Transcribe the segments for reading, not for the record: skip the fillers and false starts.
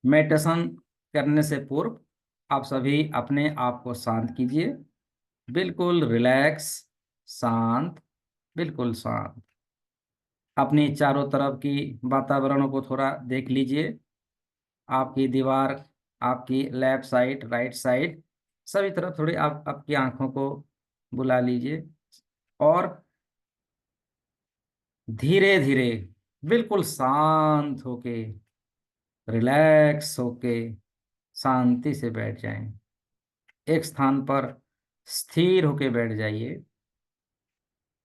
Meditation करने से पूर्व आप सभी अपने आप को शांत कीजिए। बिल्कुल रिलैक्स, शांत, बिल्कुल शांत। अपनी चारों तरफ की वातावरण को थोड़ा देख लीजिए। आपकी दीवार, आपकी लेफ्ट साइड, राइट साइड, सभी तरफ थोड़ी आप आपकी आंखों को बुला लीजिए और धीरे धीरे बिल्कुल शांत होके, रिलैक्स होके शांति से बैठ जाएं। एक स्थान पर स्थिर होके बैठ जाइए।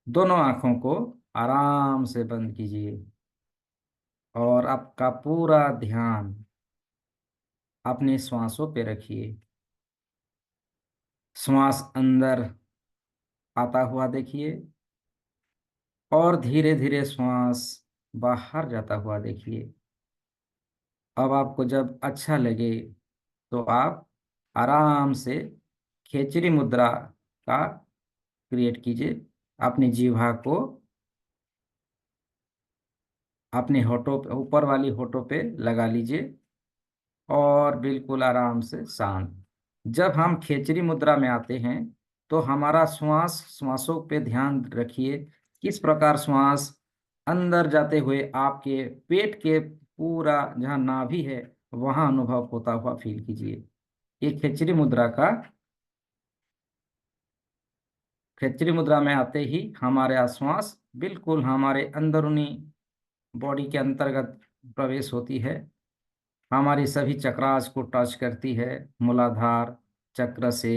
दोनों आंखों को आराम से बंद कीजिए और आपका पूरा ध्यान अपनी श्वासों पे रखिए। श्वास अंदर आता हुआ देखिए और धीरे धीरे श्वास बाहर जाता हुआ देखिए। अब आपको जब अच्छा लगे तो आप आराम से खेचरी मुद्रा का क्रिएट कीजिए। अपनी जीभा को अपने होठों पे, ऊपर वाली होठों पे लगा लीजिए और बिल्कुल आराम से शांत। जब हम खेचरी मुद्रा में आते हैं तो हमारा श्वासों पे ध्यान रखिए। किस प्रकार श्वास अंदर जाते हुए आपके पेट के पूरा जहाँ नाभि है वहां अनुभव होता हुआ फील कीजिए। ये खेचरी मुद्रा में आते ही हमारे श्वास बिल्कुल हमारे अंदरूनी बॉडी के अंतर्गत प्रवेश होती है। हमारी सभी चक्रास को टच करती है। मूलाधार चक्र से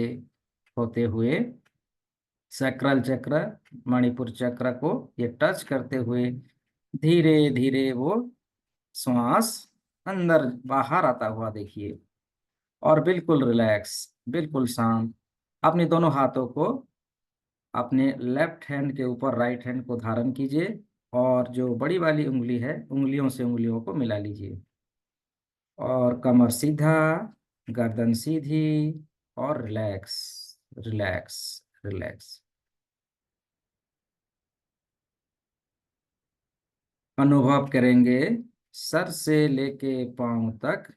होते हुए सैक्रल चक्र, मणिपुर चक्र को ये टच करते हुए धीरे धीरे वो श्वास अंदर बाहर आता हुआ देखिए और बिल्कुल रिलैक्स, बिल्कुल शांत। अपने दोनों हाथों को अपने लेफ्ट हैंड के ऊपर राइट हैंड को धारण कीजिए और जो बड़ी वाली उंगली है उंगलियों से उंगलियों को मिला लीजिए और कमर सीधा, गर्दन सीधी और रिलैक्स, रिलैक्स, रिलैक्स। अनुभव करेंगे सर से लेके पांव तक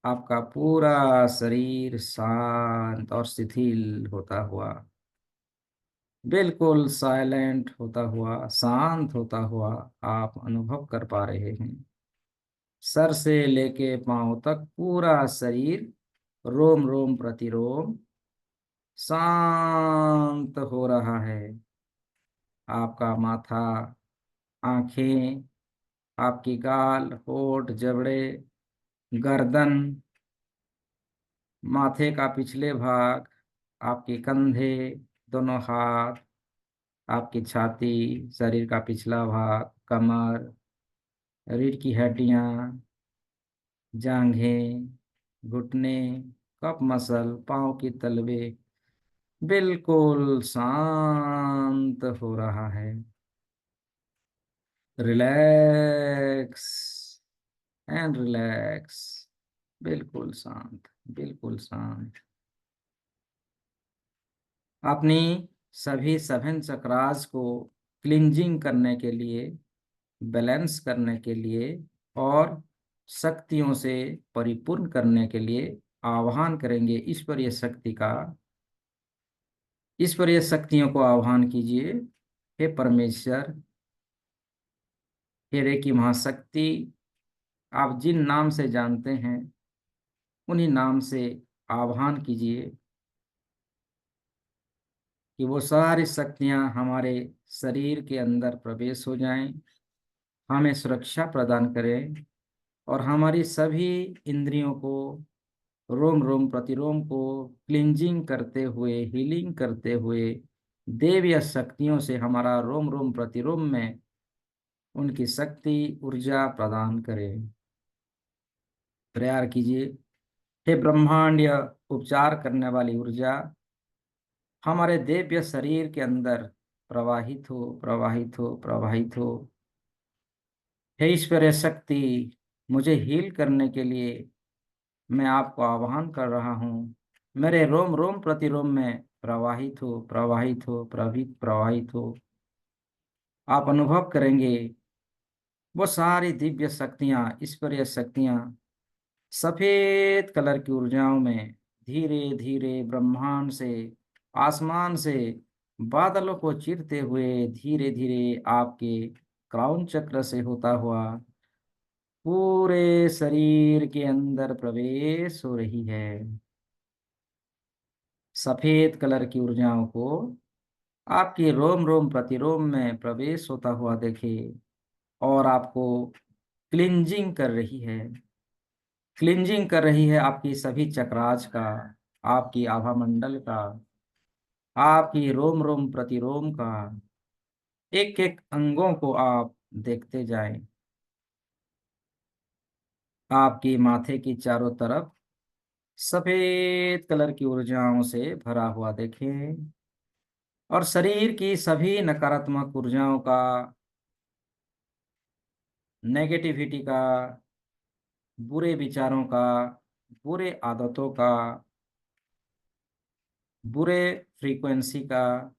आपका पूरा शरीर शांत और शिथिल होता हुआ, बिल्कुल साइलेंट होता हुआ, शांत होता हुआ आप अनुभव कर पा रहे हैं। सर से लेके पांव तक पूरा शरीर रोम रोम प्रतिरोम शांत हो रहा है। आपका माथा, आंखें, आपकी गाल, होठ, जबड़े, गर्दन, माथे का पिछले भाग, आपके कंधे, दोनों हाथ, आपकी छाती, शरीर का पिछला भाग, कमर, रीढ़ की हड्डियां, जांघें, घुटने, कप मसल, पांव की तलवे बिल्कुल शांत हो रहा है। रिलैक्स एंड रिलैक्स, बिल्कुल शांत, बिल्कुल शांत। अपनी सभी सेवन चक्रास को क्लिंजिंग करने के लिए, बैलेंस करने के लिए और शक्तियों से परिपूर्ण करने के लिए आह्वान करेंगे ईश्वरीय शक्ति का। ईश्वरीय शक्तियों को आह्वान कीजिए। हे परमेश्वर, हे रेकी महाशक्ति, आप जिन नाम से जानते हैं उन्हीं नाम से आह्वान कीजिए कि वो सारी शक्तियां हमारे शरीर के अंदर प्रवेश हो जाएं, हमें सुरक्षा प्रदान करें और हमारी सभी इंद्रियों को, रोम रोम प्रतिरोम को क्लिंजिंग करते हुए, हीलिंग करते हुए देवीय शक्तियों से हमारा रोम रोम प्रतिरोम में उनकी शक्ति, ऊर्जा प्रदान करें। प्रेयर कीजिए। हे ब्रह्मांडीय उपचार करने वाली ऊर्जा हमारे दिव्य शरीर के अंदर प्रवाहित हो, प्रवाहित हो, प्रवाहित हो। हे ईश्वरीय शक्ति, मुझे हील करने के लिए मैं आपको आह्वान कर रहा हूँ। मेरे रोम रोम प्रतिरोम में प्रवाहित हो, प्रवाहित हो, प्रवाहित हो। आप अनुभव करेंगे वो सारी दिव्य शक्तियाँ, ईश्वरीय शक्तियाँ सफेद कलर की ऊर्जाओं में धीरे धीरे ब्रह्मांड से, आसमान से बादलों को चीरते हुए धीरे धीरे आपके क्राउन चक्र से होता हुआ पूरे शरीर के अंदर प्रवेश हो रही है। सफेद कलर की ऊर्जाओं को आपकी रोम रोम प्रतिरोम में प्रवेश होता हुआ देखिए और आपको क्लिंजिंग कर रही है। क्लिंजिंग कर रही है आपकी सभी चक्रास का, आपकी आभा मंडल का, आपकी रोम रोम प्रतिरोम का। एक एक अंगों को आप देखते जाएं। आपकी माथे की चारों तरफ सफेद कलर की ऊर्जाओं से भरा हुआ देखें और शरीर की सभी नकारात्मक ऊर्जाओं का, नेगेटिविटी का, बुरे विचारों का, बुरे आदतों का, बुरे फ्रीक्वेंसी का,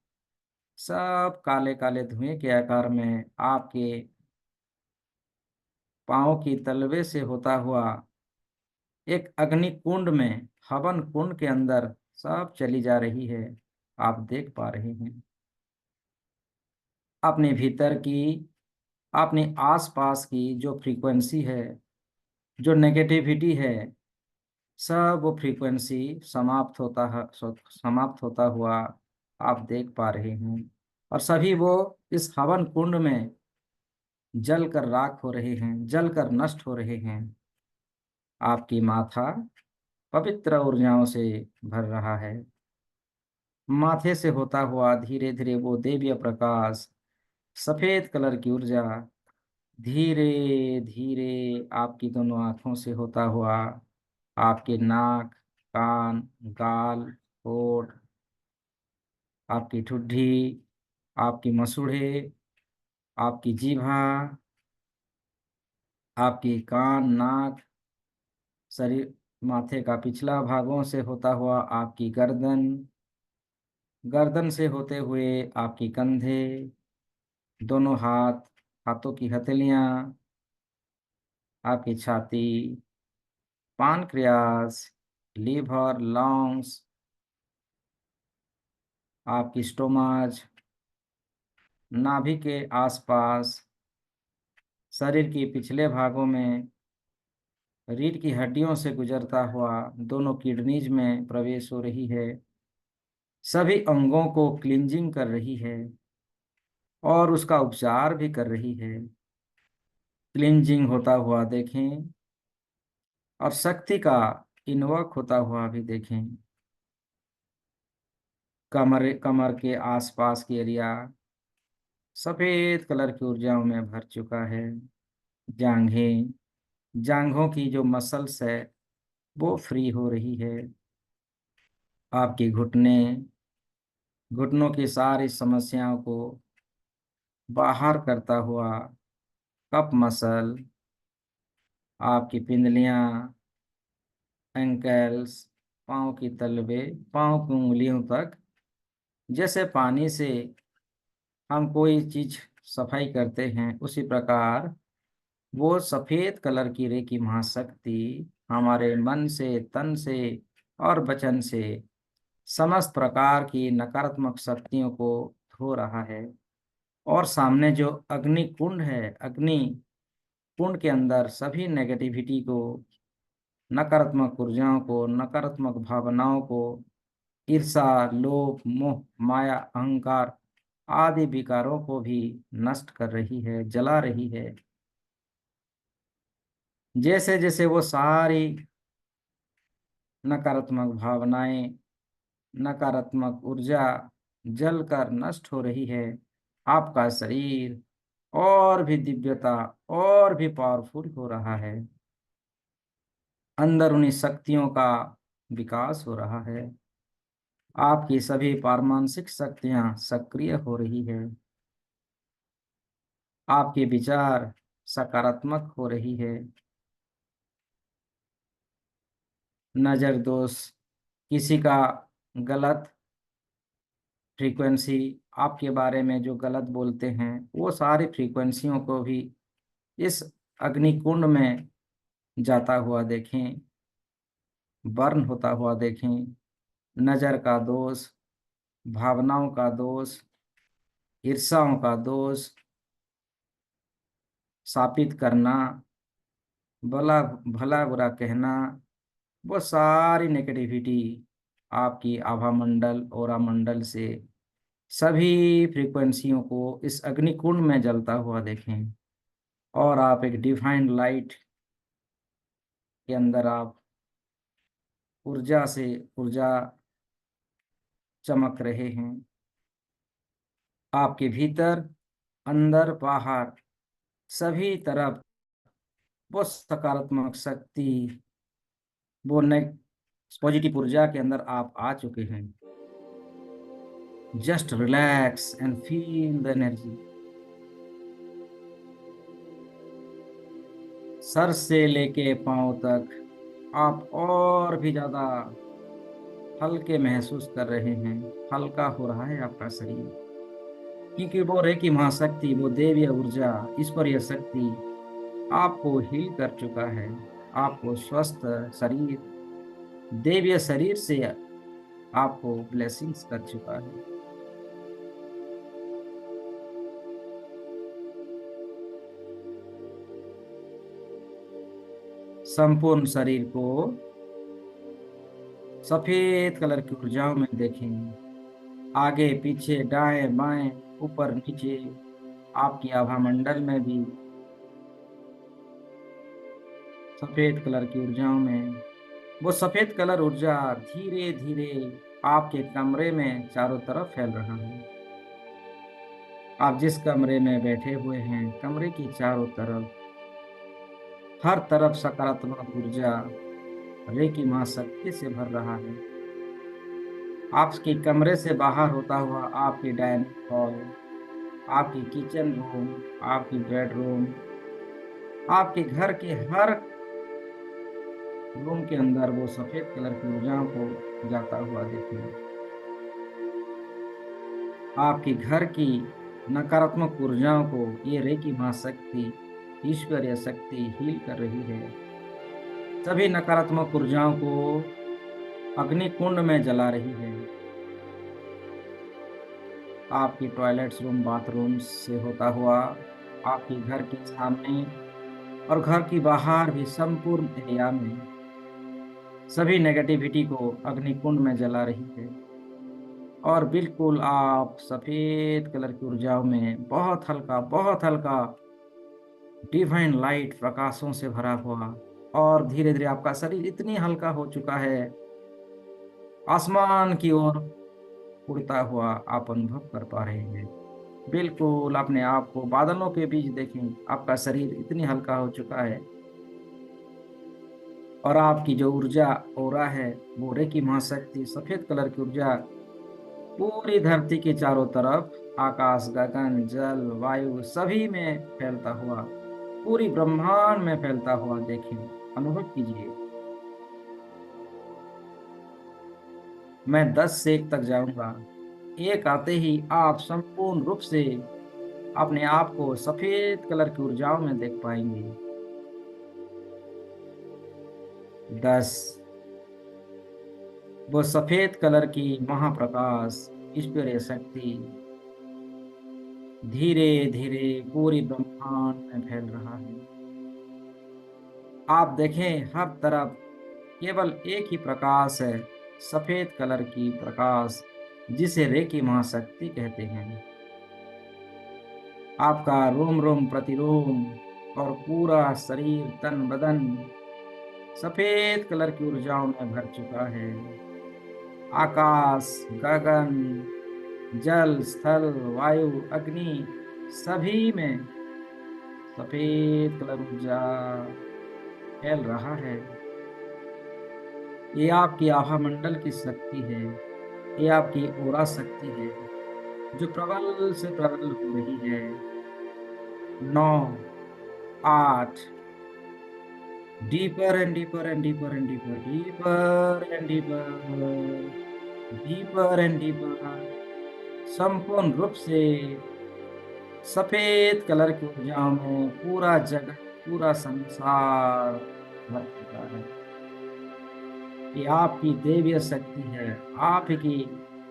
सब काले काले धुएं के आकार में आपके पांव की तलवे से होता हुआ एक अग्नि कुंड में, हवन कुंड के अंदर सब चली जा रही है। आप देख पा रहे हैं अपने भीतर की, अपने आसपास की जो फ्रीक्वेंसी है, जो नेगेटिविटी है, सब वो फ्रीक्वेंसी समाप्त होता है, समाप्त होता हुआ आप देख पा रहे हैं। और सभी वो इस हवन कुंड में जल कर राख हो रहे हैं, जल कर नष्ट हो रहे हैं। आपकी माथा पवित्र ऊर्जाओं से भर रहा है। माथे से होता हुआ धीरे धीरे वो दिव्य प्रकाश, सफेद कलर की ऊर्जा धीरे धीरे आपकी दोनों आंखों से होता हुआ आपके नाक, कान, गाल, होठ, आपकी ठुड्डी, आपकी मसूड़े, आपकी जीभा, आपकी कान, नाक, शरीर, माथे का पिछला भागों से होता हुआ आपकी गर्दन, गर्दन से होते हुए आपकी कंधे, दोनों हाथ, हाथों की हथेलियां, आपकी छाती, पानक्रियास, लीवर, लंग्स, आपकी स्टोमच, नाभि के आसपास, शरीर के पिछले भागों में, रीढ़ की हड्डियों से गुजरता हुआ दोनों किडनीज में प्रवेश हो रही है। सभी अंगों को क्लींजिंग कर रही है और उसका उपचार भी कर रही है। क्लींजिंग होता हुआ देखें और शक्ति का इन्वॉक होता हुआ भी देखें। कमर, कमर के आसपास की एरिया सफेद कलर की ऊर्जाओं में भर चुका है। जांघें, जांघों की जो मसल्स है वो फ्री हो रही है। आपके घुटने, घुटनों की सारी समस्याओं को बाहर करता हुआ कप मसल, आपकी पिंडलियां, एंकल्स, पाँव की तलवे, पाँव की उंगलियों तक, जैसे पानी से हम कोई चीज सफाई करते हैं उसी प्रकार वो सफेद कलर की रेकी महाशक्ति हमारे मन से, तन से और वचन से समस्त प्रकार की नकारात्मक शक्तियों को धो रहा है। और सामने जो अग्नि कुंड है, अग्नि कुंड के अंदर सभी नेगेटिविटी को, नकारात्मक ऊर्जाओं को, नकारात्मक भावनाओं को, ईर्षा, लोभ, मोह, माया, अहंकार आदि विकारों को भी नष्ट कर रही है, जला रही है। जैसे जैसे वो सारी नकारात्मक भावनाएं, नकारात्मक ऊर्जा जलकर नष्ट हो रही है, आपका शरीर और भी दिव्यता और भी पावरफुल हो रहा है। अंदर उन्हीं शक्तियों का विकास हो रहा है। आपकी सभी पारमानसिक शक्तियां सक्रिय हो रही है। आपके विचार सकारात्मक हो रही है। नजर दोष, किसी का गलत फ्रीक्वेंसी, आपके बारे में जो गलत बोलते हैं वो सारी फ्रीक्वेंसियों को भी इस अग्निकुंड में जाता हुआ देखें। बर्न होता हुआ देखें, नजर का दोष, भावनाओं का दोष, ईर्ष्याओं का दोष, शापित करना, भला भला बुरा कहना, वो सारी नेगेटिविटी आपकी आभा मंडल और मंडल से सभी फ्रीक्वेंसियों को इस अग्निकुंड में जलता हुआ देखें। और आप एक डिवाइन लाइट के अंदर आप ऊर्जा से ऊर्जा चमक रहे हैं। आपके भीतर, अंदर, बाहर, सभी तरफ वो सकारात्मक शक्ति, वो पॉजिटिव ऊर्जा के अंदर आप आ चुके हैं। Just relax and feel the energy. Sir से लेके पांव तक आप और भी ज्यादा हल्के महसूस कर रहे हैं। हल्का हो रहा है आपका शरीर, क्योंकि वो रेकी महाशक्ति, वो देवीय ऊर्जा, ईश्वरीय शक्ति आपको हील कर चुका है। आपको स्वस्थ शरीर, देवीय शरीर से आपको ब्लेसिंग्स कर चुका है। संपूर्ण शरीर को सफेद कलर की ऊर्जाओं में देखें। आगे पीछे, दाएं बाएं, ऊपर नीचे, आपकी आभा मंडल में भी सफेद कलर की ऊर्जाओं में वो सफेद कलर ऊर्जा धीरे धीरे आपके कमरे में चारों तरफ फैल रहा है। आप जिस कमरे में बैठे हुए हैं, कमरे की चारों तरफ, हर तरफ सकारात्मक ऊर्जा रेकी मां शक्ति से भर रहा है। आपके कमरे से बाहर होता हुआ आपकी डाइनिंग हॉल, आपकी किचन रूम, आपकी बेडरूम, आपके घर के हर रूम के अंदर वो सफेद कलर की ऊर्जाओं को जाता हुआ देखिए। आपके घर की नकारात्मक ऊर्जाओं को ये रेकी मां शक्ति, ईश्वरीय शक्ति हील कर रही है। सभी नकारात्मक ऊर्जाओं को अग्नि कुंड में जला रही है। आपकी टॉयलेट्स रूम, बाथरूम से होता हुआ आपके घर के सामने और घर की बाहर भी संपूर्ण एरिया में सभी नेगेटिविटी को अग्नि कुंड में जला रही है। और बिल्कुल आप सफेद कलर की ऊर्जाओं में बहुत हल्का डिवाइन लाइट प्रकाशों से भरा हुआ, और धीरे धीरे आपका शरीर इतनी हल्का हो चुका है, आसमान की ओर उड़ता हुआ आप अनुभव कर पा रहे हैं। बिल्कुल अपने आप को बादलों के बीच देखें, आपका शरीर इतनी हल्का हो चुका है। और आपकी जो ऊर्जा ओरा है, वो रेकी महाशक्ति सफेद कलर की ऊर्जा पूरी धरती के चारों तरफ, आकाश, गगन, जल, वायु सभी में फैलता हुआ, पूरी ब्रह्मांड में फैलता हुआ देखें, अनुभव कीजिए। मैं 10 से 1 तक जाऊंगा। 1 आते ही आप संपूर्ण रूप से अपने आप को सफेद कलर की ऊर्जाओं में देख पाएंगे। 10, वो सफेद कलर की महाप्रकाश, ईश्वरीय शक्ति धीरे धीरे पूरी ब्रह्मांड में फैल रहा है। आप देखें हर तरफ केवल एक ही प्रकाश है, सफेद कलर की प्रकाश, जिसे रेकी महाशक्ति कहते हैं। आपका रोम रोम प्रतिरोम और पूरा शरीर, तन बदन सफेद कलर की ऊर्जाओं में भर चुका है। आकाश, गगन, जल, स्थल, वायु, अग्नि सभी में सफेद कलर ऊर्जा फैल रहा है। ये आपकी आभा मंडल की शक्ति है, ये आपकी ओरा शक्ति है, जो प्रबल से प्रबल हो रही है। 9, 8, deeper and deeper and deeper and deeper, deeper and deeper, deeper and deeper, संपूर्ण रूप से सफेद कलर की ऊर्जाओं में पूरा जगत, पूरा संसार भर चुका है। ये आपकी दैवीय शक्ति है, आप ही की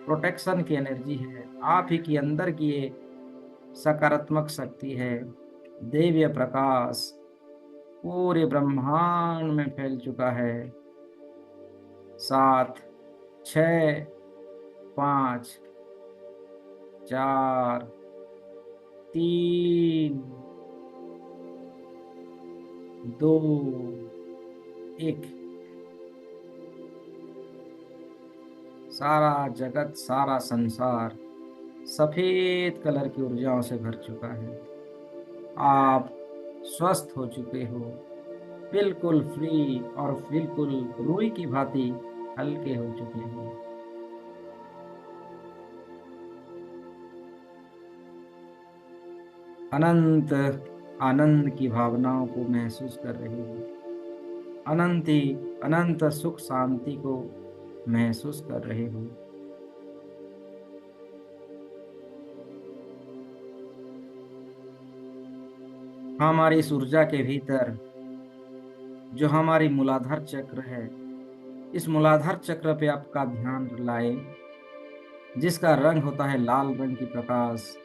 प्रोटेक्शन की एनर्जी है, आप ही की अंदर की ये सकारात्मक शक्ति है। दैवीय प्रकाश पूरे ब्रह्मांड में फैल चुका है। 7, 6, 5, 4, 3, 2, 1। सारा जगत, सारा संसार सफेद कलर की ऊर्जाओं से भर चुका है। आप स्वस्थ हो चुके हो, बिल्कुल फ्री और बिल्कुल रूई की भांति हल्के हो चुके हो। अनंत आनंद की भावनाओं को महसूस कर रहे हो, अनंत सुख शांति को महसूस कर रहे हो। हमारी इस ऊर्जा के भीतर जो हमारी मूलाधार चक्र है, इस मूलाधार चक्र पे आपका ध्यान लाए, जिसका रंग होता है लाल रंग की प्रकाश।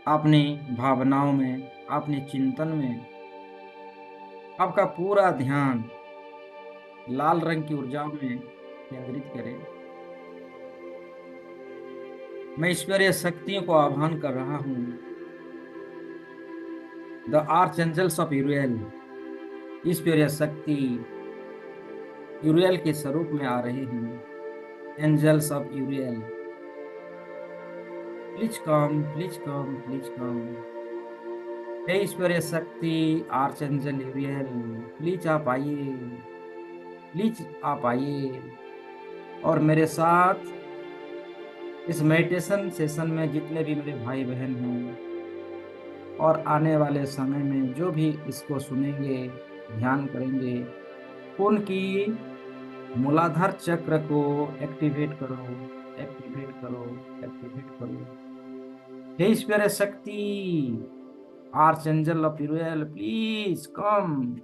अपनी भावनाओं में, अपने चिंतन में आपका पूरा ध्यान लाल रंग की ऊर्जाओं में केंद्रित करें। मैं ईश्वरीय शक्तियों को आह्वान कर रहा हूँ। The archangels of Uriel, ईश्वरीय शक्ति यूरियल के स्वरूप में आ रहे हैं। Angels of Uriel, please come, please come, please come. हे ईश्वरीय शक्ति आर्च एंजल यूरियल, प्लीज आप आइए, प्लीज आप आइए और मेरे साथ इस मेडिटेशन सेशन में जितने भी मेरे भाई बहन हैं और आने वाले समय में जो भी इसको सुनेंगे, ध्यान करेंगे, उनकी मूलाधार चक्र को एक्टिवेट करो, एक्टिवेट करो, एक्टिवेट करो। हे ईश्वरीय शक्ति archangel of Uriel, please come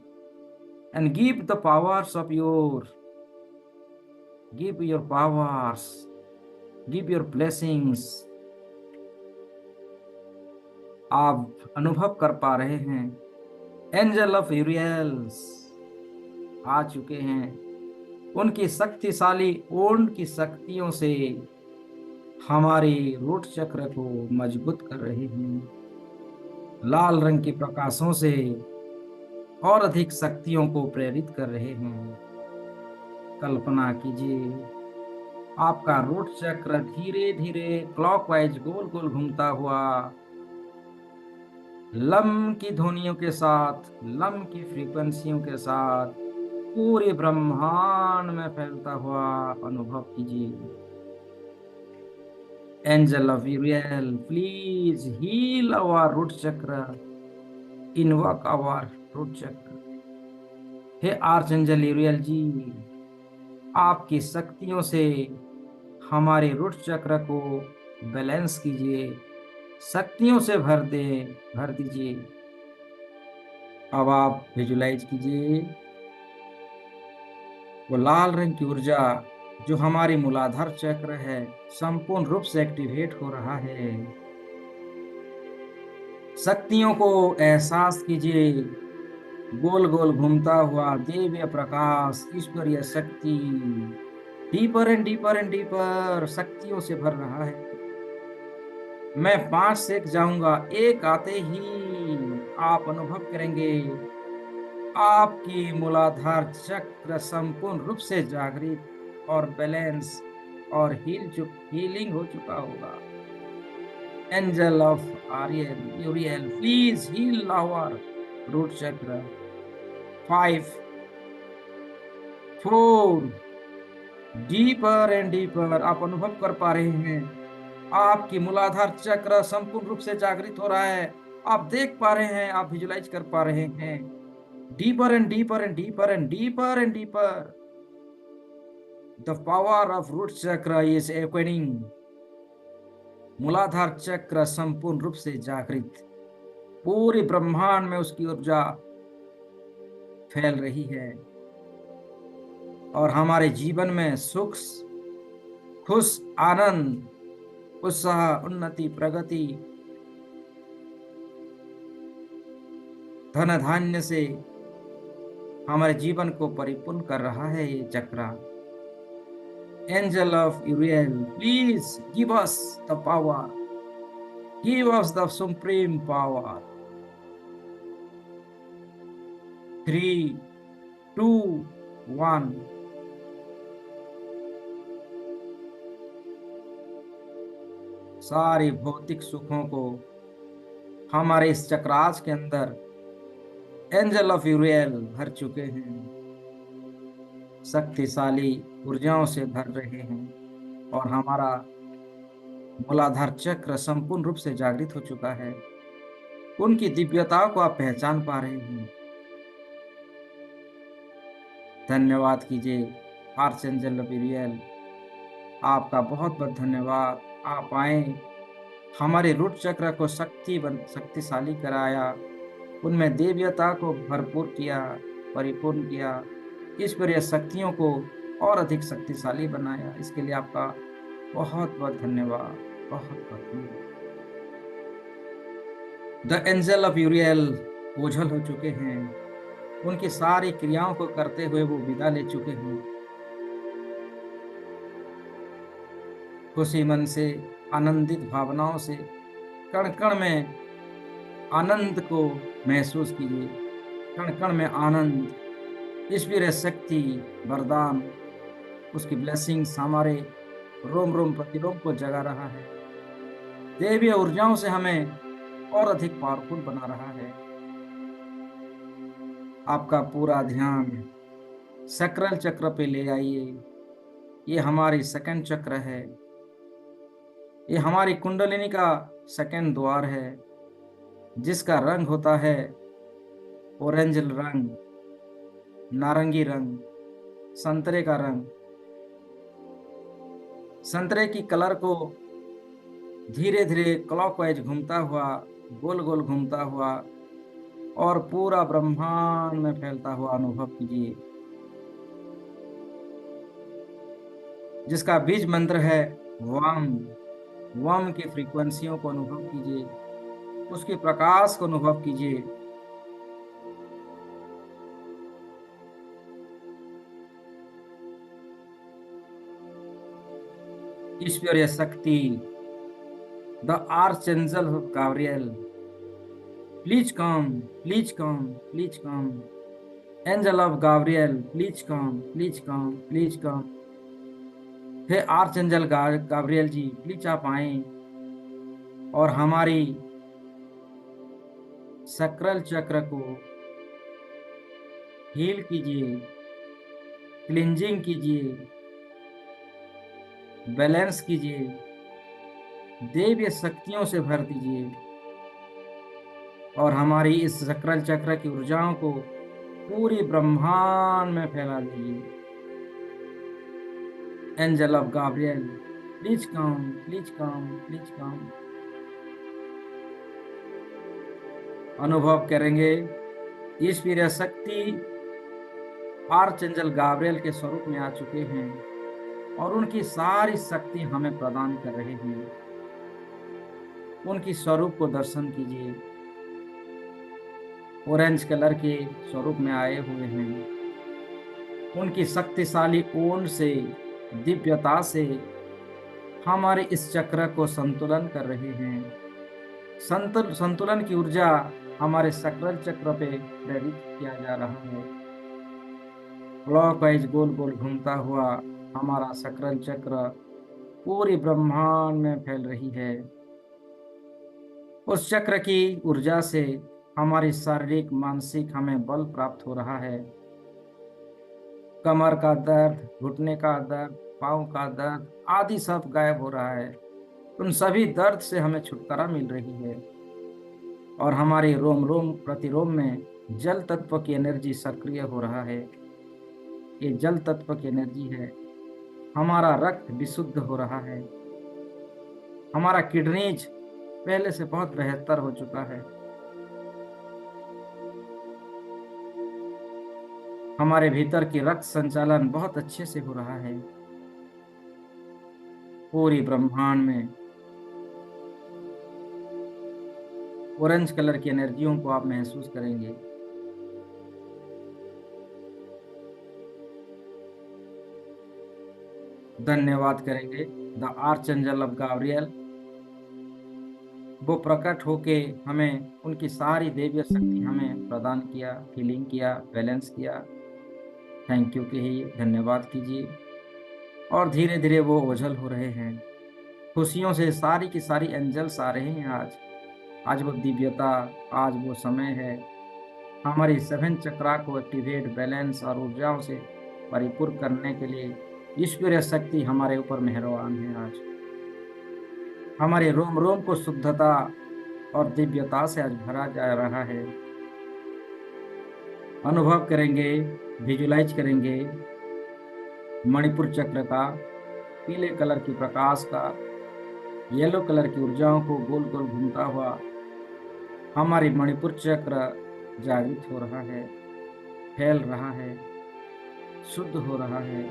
and give the powers of your, give your powers, give your blessings. आप अनुभव कर पा रहे हैं एंजल ऑफ यूरियल्स आ चुके हैं। उनकी शक्तिशाली ओम की शक्तियों से हमारी रूट चक्र को मजबूत कर रहे हैं। लाल रंग के प्रकाशों से और अधिक शक्तियों को प्रेरित कर रहे हैं। कल्पना कीजिए, आपका रूट चक्र धीरे धीरे क्लॉकवाइज गोल गोल घूमता हुआ लम की ध्वनियों के साथ, लम की फ्रीक्वेंसियों के साथ पूरे ब्रह्मांड में फैलता हुआ अनुभव कीजिए। Angel of Uriel, please heal our root chakra, invoke our root chakra. हे आर्चएंजल यूरियल जी, आपकी शक्तियों से हमारे रूट चक्र को बैलेंस कीजिए, शक्तियों से भर दीजिए। अब आप विजुलाइज कीजिए वो लाल रंग की ऊर्जा जो हमारी मूलाधार चक्र है संपूर्ण रूप से एक्टिवेट हो रहा है। शक्तियों को एहसास कीजिए, गोल गोल घूमता हुआ दिव्य प्रकाश, ईश्वरीय शक्ति deeper and deeper and deeper शक्तियों से भर रहा है। मैं 5 से एक जाऊंगा, एक आते ही आप अनुभव करेंगे आपकी मूलाधार चक्र संपूर्ण रूप से जागृत और बैलेंस और हीलिंग हो चुका होगा। एंजल ऑफ आर्यन Uriel, please heal our root chakra. 5, 4, deeper and deeper आप अनुभव कर पा रहे हैं आपकी मूलाधार चक्र संपूर्ण रूप से जागृत हो रहा है। आप देख पा रहे हैं, आप विजुलाइज कर पा रहे हैं। Deeper and deeper and deeper and deeper and deeper the power of root chakra is awakening. मूलाधार चक्र संपूर्ण रूप से जागृत, पूरे ब्रह्मांड में उसकी ऊर्जा फैल रही है। और हमारे जीवन में सुख, खुश, आनंद, उत्साह, उन्नति, प्रगति, धन धान्य से हमारे जीवन को परिपूर्ण कर रहा है ये चक्र। Angel of Uriel, please give us the power, give us the supreme power. 3, 2, 1। सारी भौतिक सुखों को हमारे इस चक्रास के अंदर एंजल ऑफ यूरियल भर चुके हैं, शक्तिशाली ऊर्जाओं से भर रहे हैं और हमारा मूलाधार चक्र संपूर्ण रूप से जागृत हो चुका है। उनकी दिव्यताओं को आप पहचान पा रहे हैं। धन्यवाद कीजिए आर्चएंजल ऑफ यूरियल, आपका बहुत बहुत धन्यवाद। आप आए, हमारे रूट चक्र को शक्तिशाली कराया, उनमें दिव्यता को भरपूर किया, परिपूर्ण किया, ईश्वरीय शक्तियों को और अधिक शक्तिशाली बनाया। इसके लिए आपका बहुत बहुत धन्यवाद, बहुत बहुत धन्यवाद। द एंजल ऑफ यूरियल ओझल हो चुके हैं, उनकी सारी क्रियाओं को करते हुए वो विदा ले चुके हैं। खुशी मन से, आनंदित भावनाओं से, कण कण में आनंद को महसूस कीजिए। कण कण में आनंद, ईश्वरीय शक्ति, वरदान, उसकी ब्लेसिंग्स हमारे रोम रोम प्रतिरोम को जगा रहा है। देवीय ऊर्जाओं से हमें और अधिक पावरफुल बना रहा है। आपका पूरा ध्यान सक्राल चक्र पे ले आइए। ये हमारी सेकंड चक्र है, ये हमारी कुंडलिनी का सेकंड द्वार है, जिसका रंग होता है ऑरेंज रंग, नारंगी रंग, संतरे का रंग। संतरे की कलर को धीरे धीरे क्लॉकवाइज घूमता हुआ, गोल गोल घूमता हुआ और पूरा ब्रह्मांड में फैलता हुआ अनुभव कीजिए, जिसका बीज मंत्र है वाम। वाम की फ्रीक्वेंसियों को अनुभव कीजिए, उसके प्रकाश को अनुभव कीजिए। ईश्वरीय शक्ति, the archangel of Gabriel, please come, please come, please come. Angel of Gabriel, please come, please come, please come. हे आर्चएंजल गाब्रियल जी, प्लीज आप आए और हमारी सक्राल चक्र को हील कीजिए, क्लींजिंग कीजिए, बैलेंस कीजिए, देवीय शक्तियों से भर दीजिए और हमारी इस सक्राल चक्र की ऊर्जाओं को पूरी ब्रह्मांड में फैला दीजिए। Angel of Gabriel, please come, please come, please कम। अनुभव करेंगे ईश्वरीय शक्ति आर्चएंजल गाब्रियल के स्वरूप में आ चुके हैं और उनकी सारी शक्ति हमें प्रदान कर रहे हैं। उनकी स्वरूप को दर्शन कीजिए, ऑरेंज कलर के स्वरूप में आए हुए हैं। उनकी शक्तिशाली ओन से, दिव्यता से हमारे इस चक्र को संतुलन कर रहे हैं। संतुलन की ऊर्जा हमारे सक्राल चक्र पे प्रेरित किया जा रहा है। क्लॉकवाइज गोल गोल घूमता हुआ हमारा सक्राल चक्र पूरी ब्रह्मांड में फैल रही है। उस चक्र की ऊर्जा से हमारी शारीरिक, मानसिक हमें बल प्राप्त हो रहा है। कमर का दर्द, घुटने का दर्द, पाँव का दर्द आदि सब गायब हो रहा है। उन सभी दर्द से हमें छुटकारा मिल रही है और हमारे रोम रोम प्रतिरोम में जल तत्व की एनर्जी सक्रिय हो रहा है। ये जल तत्व की एनर्जी है। हमारा रक्त विशुद्ध हो रहा है। हमारा किडनीज पहले से बहुत बेहतर हो चुका है। हमारे भीतर की रक्त संचालन बहुत अच्छे से हो रहा है। पूरी ब्रह्मांड में ऑरेंज कलर की एनर्जियों को आप महसूस करेंगे। धन्यवाद करेंगे द आर्चएंजल ऑफ गाब्रियल। वो प्रकट होके हमें उनकी सारी दैवीय शक्ति हमें प्रदान किया, हीलिंग किया, बैलेंस किया। थैंक यू कहिए, धन्यवाद कीजिए। और धीरे धीरे वो ओझल हो रहे हैं। खुशियों से सारी की सारी एंजल्स आ रहे हैं आज। आज वो दिव्यता, आज वो समय है हमारी सेवन चक्रा को एक्टिवेट, बैलेंस और ऊर्जाओं से परिपूर्ण करने के लिए ईश्वरीय शक्ति हमारे ऊपर मेहरबान है। आज हमारे रोम रोम को शुद्धता और दिव्यता से आज भरा जा रहा है। अनुभव करेंगे, विजुलाइज करेंगे मणिपुर चक्र का, पीले कलर की प्रकाश का, येलो कलर की ऊर्जाओं को गोल गोल घूमता हुआ हमारी मणिपुर चक्र जागृत हो रहा है, फैल रहा है, शुद्ध हो रहा है।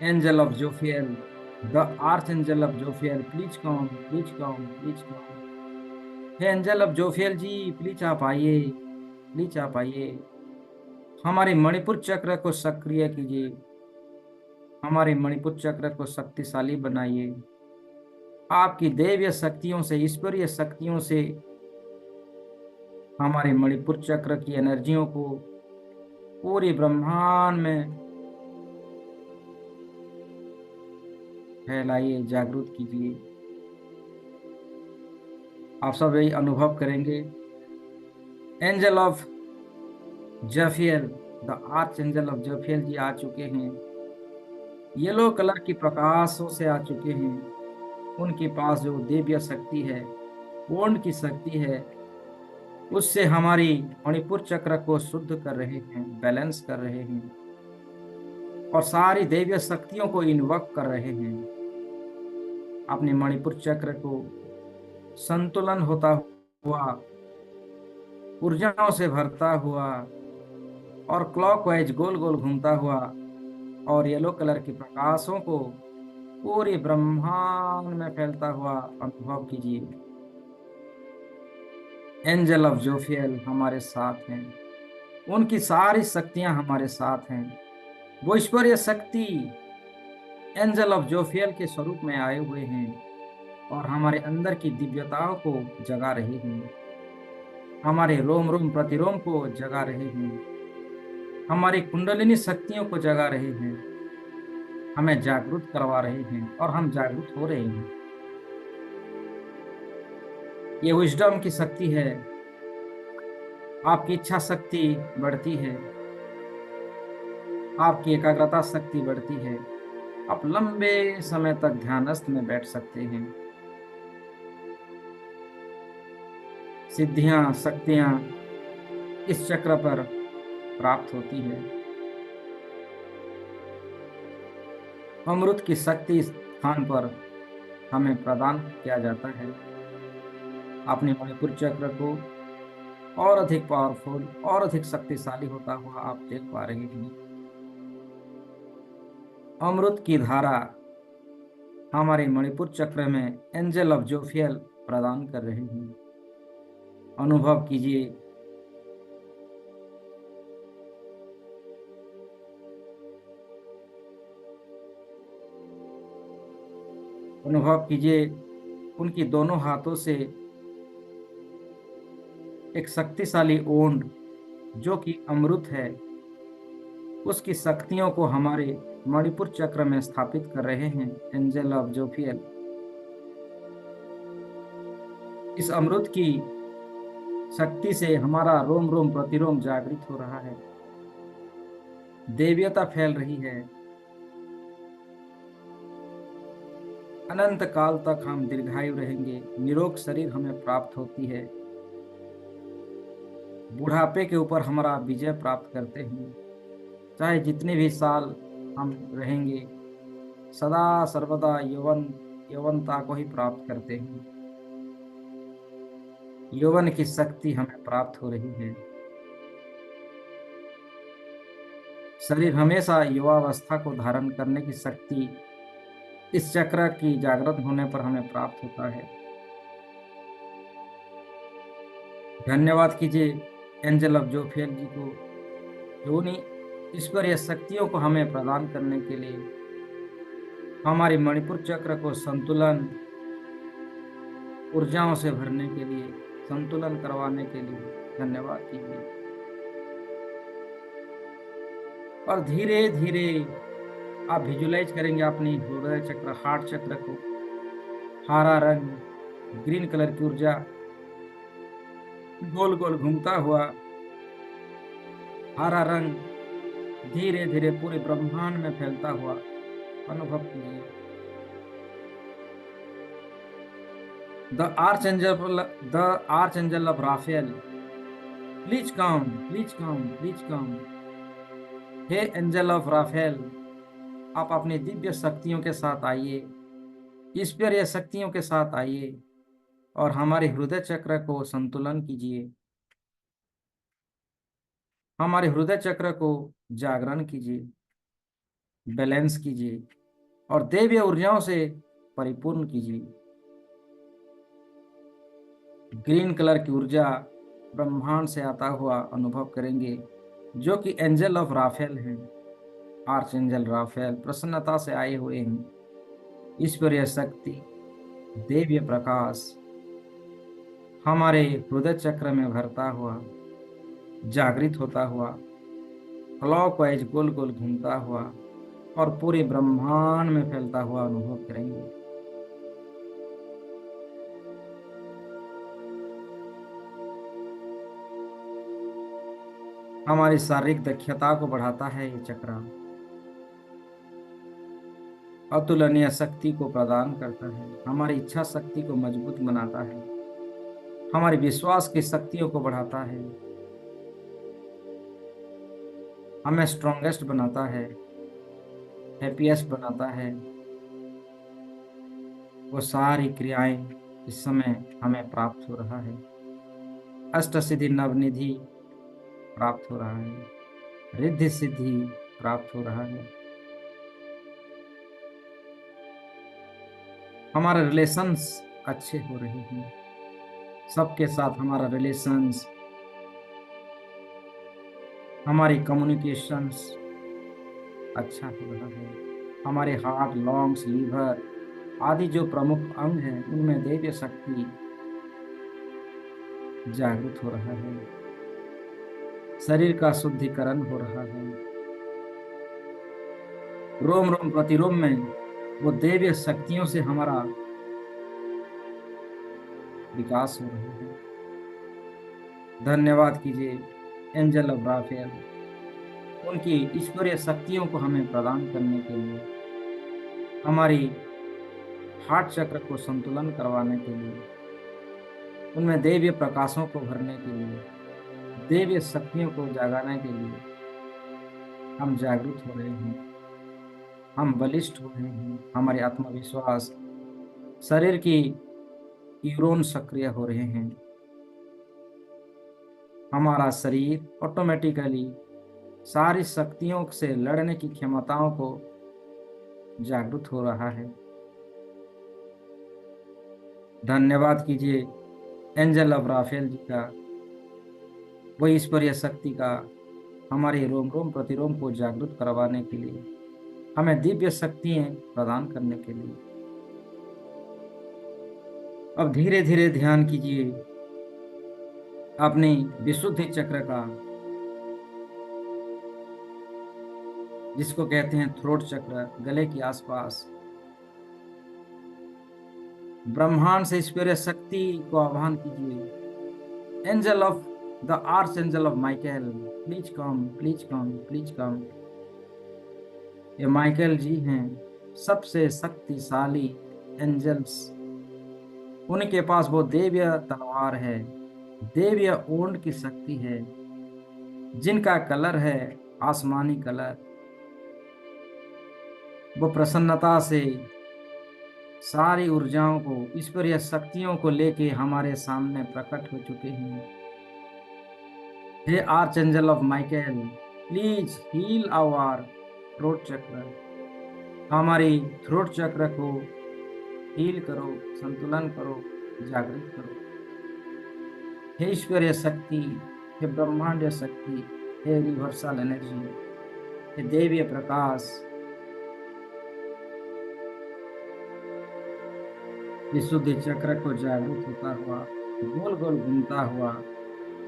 Angel of Jophiel, the archangel of Jophiel, please come, please come, please come. हे angel of Jophiel ji, please आप आइए, प्लीज आप आइए। हमारे मणिपुर चक्र को सक्रिय कीजिए, हमारे मणिपुर चक्र को शक्तिशाली बनाइए। आपकी दैवीय शक्तियों से, ईश्वरीय शक्तियों से हमारे मणिपुर चक्र की एनर्जियों को पूरी ब्रह्मांड में फैलाइए, जागरूक कीजिए। आप सब यही अनुभव करेंगे। Angel of Jophiel, the archangel of Jophiel ji आ चुके हैं। येलो कलर की प्रकाशों से आ चुके हैं। उनके पास जो दिव्य शक्ति है, पूर्ण की शक्ति है, उससे हमारी मणिपुर चक्र को शुद्ध कर रहे हैं, बैलेंस कर रहे हैं और सारी दैवीय शक्तियों को इन्वोक कर रहे हैं। अपने मणिपुर चक्र को संतुलन होता हुआ, ऊर्जाओं से भरता हुआ और क्लॉकवाइज गोल गोल घूमता हुआ और येलो कलर के प्रकाशों को पूरे ब्रह्मांड में फैलता हुआ अनुभव कीजिए। एंजल ऑफ जोफियल हमारे साथ हैं, उनकी सारी शक्तियां हमारे साथ हैं। वो ईश्वरीय शक्ति एंजल ऑफ जोफियल के स्वरूप में आए हुए हैं और हमारे अंदर की दिव्यताओं को जगा रहे हैं, हमारे रोम रोम प्रतिरोम को जगा रहे हैं, हमारी कुंडलिनी शक्तियों को जगा रहे हैं, हमें जागरूक करवा रहे हैं और हम जागरूक हो रहे हैं। ये विजडम की शक्ति है। आपकी इच्छा शक्ति बढ़ती है, आपकी एकाग्रता शक्ति बढ़ती है। आप लंबे समय तक ध्यानस्थ में बैठ सकते हैं। सिद्धियां, शक्तियां इस चक्र पर प्राप्त होती है। अमृत की शक्ति इस स्थान पर हमें प्रदान किया जाता है। अपने मणिपुर चक्र को और अधिक पावरफुल और अधिक शक्तिशाली होता हुआ आप देख पा रहे हैं। अमृत की धारा हमारे मणिपुर चक्र में एंजल ऑफ जोफियल प्रदान कर रहे हैं। अनुभव कीजिए। अनुभव कीजिए उनकी दोनों हाथों से एक शक्तिशाली ओंड जो कि अमृत है, उसकी शक्तियों को हमारे मणिपुर चक्र में स्थापित कर रहे हैं एंजल ऑफ जोफियल। इस अमृत की शक्ति से हमारा रोम रोम प्रतिरोम जागृत हो रहा है, देवीयता फैल रही है। अनंत काल तक हम दीर्घायु रहेंगे, निरोग शरीर हमें प्राप्त होती है, बुढ़ापे के ऊपर हमारा विजय प्राप्त करते हैं। चाहे जितने भी साल हम रहेंगे, सदा सर्वदा यौवन यौवनता को ही प्राप्त करते हैं। यौवन की शक्ति हमें प्राप्त हो रही है। शरीर हमेशा युवावस्था को धारण करने की शक्ति इस चक्र की जागृत होने पर हमें प्राप्त होता है। धन्यवाद कीजिए एंजल ऑफ जोफियल जी को, जो उन्हीं ईश्वरीय शक्तियों को हमें प्रदान करने के लिए, हमारी मणिपुर चक्र को संतुलन ऊर्जाओं से भरने के लिए, संतुलन करवाने के लिए धन्यवाद कीजिए। और धीरे धीरे आप विजुलाइज करेंगे अपनी हृदय चक्र, हार्ट चक्र को। हरा रंग, ग्रीन कलर की ऊर्जा गोल गोल घूमता हुआ, हरा रंग धीरे धीरे पूरे ब्रह्मांड में फैलता हुआ अनुभव कीजिए। The archangel of Raphael, please come, please come, please come. हे एंजल ऑफ राफेल, आप अपनी दिव्य शक्तियों के साथ आइए, ईश्वरीय शक्तियों के साथ आइए और हमारे हृदय चक्र को संतुलन कीजिए, हमारे हृदय चक्र को जागरण कीजिए, बैलेंस कीजिए और दैवीय ऊर्जाओं से परिपूर्ण कीजिए। ग्रीन कलर की ऊर्जा ब्रह्मांड से आता हुआ अनुभव करेंगे, जो कि एंजल ऑफ राफेल हैं। आर्च एंजल राफेल प्रसन्नता से आए हुए हैं। ईश्वरीय शक्ति, दैवीय प्रकाश हमारे हृदय चक्र में भरता हुआ, जागृत होता हुआ, क्लॉकवाइज गोल गोल घूमता हुआ और पूरे ब्रह्मांड में फैलता हुआ अनुभव करेंगे। हमारी शारीरिक दक्षता को बढ़ाता है ये चक्र, अतुलनीय शक्ति को प्रदान करता है, हमारी इच्छा शक्ति को मजबूत बनाता है, हमारे विश्वास की शक्तियों को बढ़ाता है, हमें स्ट्रॉन्गेस्ट बनाता है, हैप्पीएस्ट बनाता है। वो सारी क्रियाएं इस समय हमें प्राप्त हो रहा है। अष्ट सिद्धि नवनिधि प्राप्त हो रहा है, रिद्धि सिद्धि प्राप्त हो रहा है। हमारे रिलेशंस अच्छे हो रहे हैं, सबके साथ हमारा रिलेशंस, हमारी कम्युनिकेशंस अच्छा हो रहा है। हमारे हार्ट, लंग्स, लीवर आदि जो प्रमुख अंग हैं उनमें दैवीय शक्ति जागृत हो रहा है, शरीर का शुद्धिकरण हो रहा है। रोम रोम प्रतिरोम में वो दैवीय शक्तियों से हमारा विकास हो रहा है। धन्यवाद कीजिए एंजल ऑफ राफेल, उनकी ईश्वरीय शक्तियों को हमें प्रदान करने के लिए, हमारी हार्ट चक्र को संतुलन करवाने के लिए, उनमें दैवीय प्रकाशों को भरने के लिए, दैवीय शक्तियों को जगाने के लिए हम जागरूक हो रहे हैं, हम बलिष्ठ हो रहे हैं। हमारे आत्मविश्वास, शरीर की न्यूरॉन सक्रिय हो रहे हैं। हमारा शरीर ऑटोमेटिकली सारी शक्तियों से लड़ने की क्षमताओं को जागरूक हो रहा है। धन्यवाद कीजिए एंजल ऑफ राफेल जी का, वो ईश्वरीय शक्ति का हमारे रोम रोम प्रतिरोम को जागरूक करवाने के लिए, हमें दिव्य शक्तियां प्रदान करने के लिए। अब धीरे धीरे ध्यान कीजिए अपनी विशुद्धि चक्र का, जिसको कहते हैं थ्रोट चक्र, गले के आसपास। ब्रह्मांड से ईश्वरीय शक्ति को आह्वान कीजिए। Angel of the archangel of Michael, please come, please come, please कम। ये माइकल जी हैं, सबसे शक्तिशाली एंजल्स। उनके पास वो दैवीय तलवार है, दैवीय ओंड की शक्ति है, जिनका कलर है आसमानी कलर। वो प्रसन्नता से सारी ऊर्जाओं को, ईश्वरीय शक्तियों को लेके हमारे सामने प्रकट हो चुके हैं। हे archangel of Michael, please heal our throat chakra. हमारी थ्रोट चक्र को हील करो, संतुलन करो, जागृत करो। हे ईश्वरीय शक्ति, हे ब्रह्मांडीय शक्ति, हे यूनिवर्सल एनर्जी, हे देवीय प्रकाश, विशुद्ध चक्र को जागृत होता हुआ, गोल गोल घूमता हुआ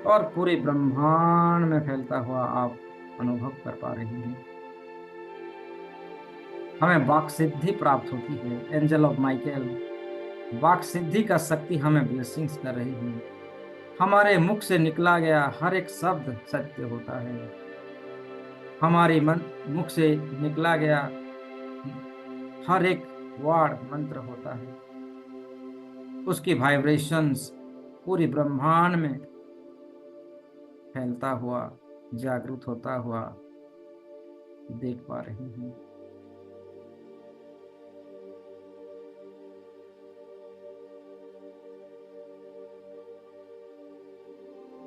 और पूरे ब्रह्मांड में फैलता हुआ आप अनुभव कर पा रहे हैं। हमें वाक सिद्धि प्राप्त होती है। एंजल ऑफ माइकल, वाक सिद्धि का शक्ति हमें ब्लेसिंग्स कर रही है। हमारे मुख से निकला गया हर एक शब्द सत्य होता है। हमारे मुख से निकला गया हर एक वर्ड मंत्र होता है। उसकी वाइब्रेशंस पूरी ब्रह्मांड में फैलता हुआ, जागृत होता हुआ देख पा रहे हैं।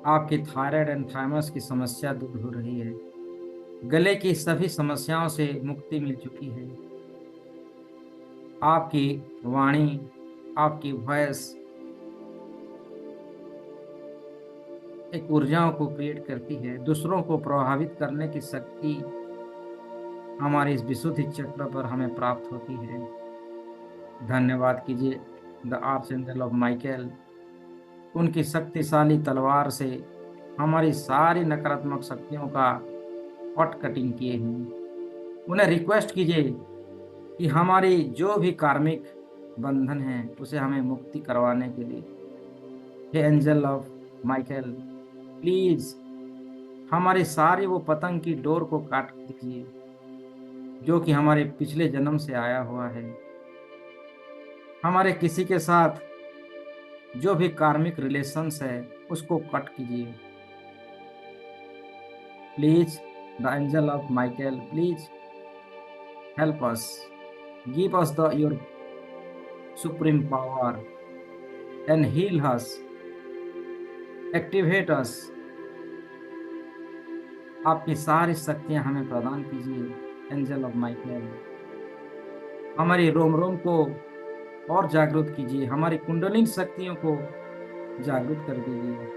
आपकी थायराइड एंड थायमस की समस्या दूर हो रही है। गले की सभी समस्याओं से मुक्ति मिल चुकी है। आपकी वाणी, आपकी वॉइस एक ऊर्जाओं को क्रिएट करती है। दूसरों को प्रभावित करने की शक्ति हमारे इस विशुद्धि चक्र पर हमें प्राप्त होती है। धन्यवाद कीजिए द आर्चएंजल ऑफ माइकल। उनकी शक्तिशाली तलवार से हमारी सारी नकारात्मक शक्तियों का कट कटिंग किए हैं। उन्हें रिक्वेस्ट कीजिए कि हमारी जो भी कार्मिक बंधन है उसे हमें मुक्ति करवाने के लिए, हे एंजल ऑफ माइकल, प्लीज हमारी सारी वो पतंग की डोर को काट दीजिए जो कि हमारे पिछले जन्म से आया हुआ है। हमारे किसी के साथ जो भी कार्मिक रिलेशंस है उसको कट कीजिए। Please the angel of Michael, please help us, give us the your supreme power and heal us, activate us. आपकी सारी शक्तियां हमें प्रदान कीजिए एंजल ऑफ माइकल। हमारी रोम रोम को और जागृत कीजिए, हमारी कुंडलिनी शक्तियों को जागृत कर दीजिए।